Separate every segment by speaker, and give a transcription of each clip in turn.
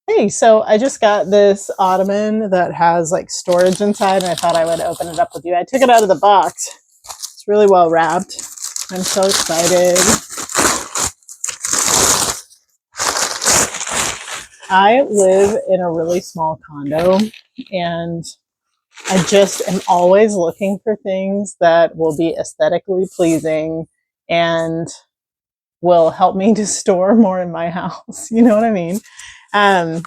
Speaker 1: Hey, so I just got this Ottoman that has like storage inside, and I thought I would open it up with you. I took it out of the box. It's really well wrapped. I'm so excited. I live in a really small condo, and I just am always looking for things that will be aesthetically pleasing and will help me to store more in my house. You know what I mean? Um,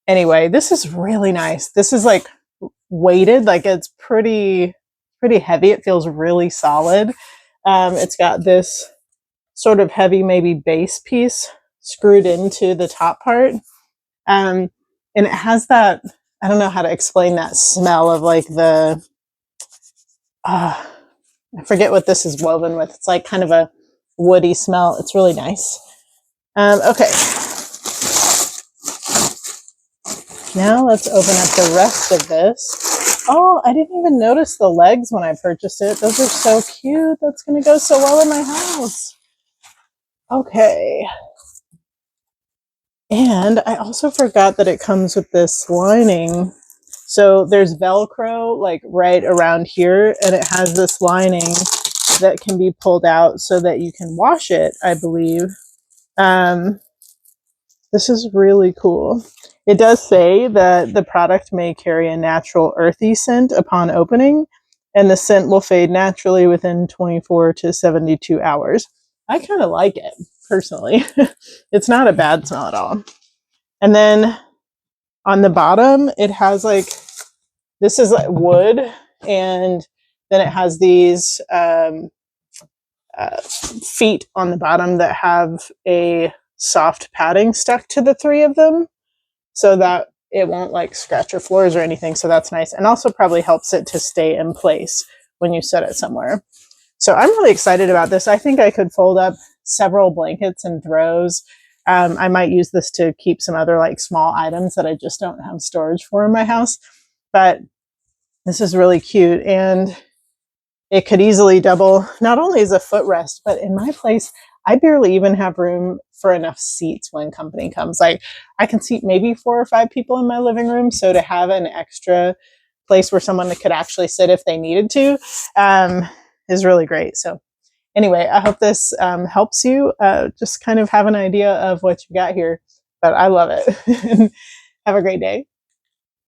Speaker 1: anyway, this is really nice. This is like weighted, like it's pretty heavy. It feels really solid. It's got this sort of heavy, maybe base piece screwed into the top part. Um, and it has that, I don't know how to explain that smell of like uh, I forget what this is woven with. It's like kind of a woody smell. It's really nice. Okay. Now let's open up the rest of this. Oh, I didn't even notice the legs when I purchased it. Those are so cute. That's going to go so well in my house. Okay. And I also forgot that it comes with this lining. So there's Velcro like right around here, and it has this lining that can be pulled out so that you can wash it, I believe. Um, this is really cool. It does say that the product may carry a natural earthy scent upon opening, and the scent will fade naturally within 24 to 72 hours. I kind of like it, personally. It's not a bad smell at all. And then on the bottom, it has like, this is like wood, and then it has these feet on the bottom that have a soft padding stuck to the three of them so that it won't like scratch your floors or anything. So that's nice. And also probably helps it to stay in place when you set it somewhere. So I'm really excited about this. I think I could fold up several blankets and throws. I might use this to keep some other like small items that I just don't have storage for in my house. But this is really cute, and it could easily double not only as a footrest, but in my place, I barely even have room for enough seats when company comes. Like I can seat maybe 4 or 5 people in my living room. So to have an extra place where someone could actually sit if they needed to is really great. So anyway, I hope this helps you just kind of have an idea of what you got here. But I love it. Have a great day.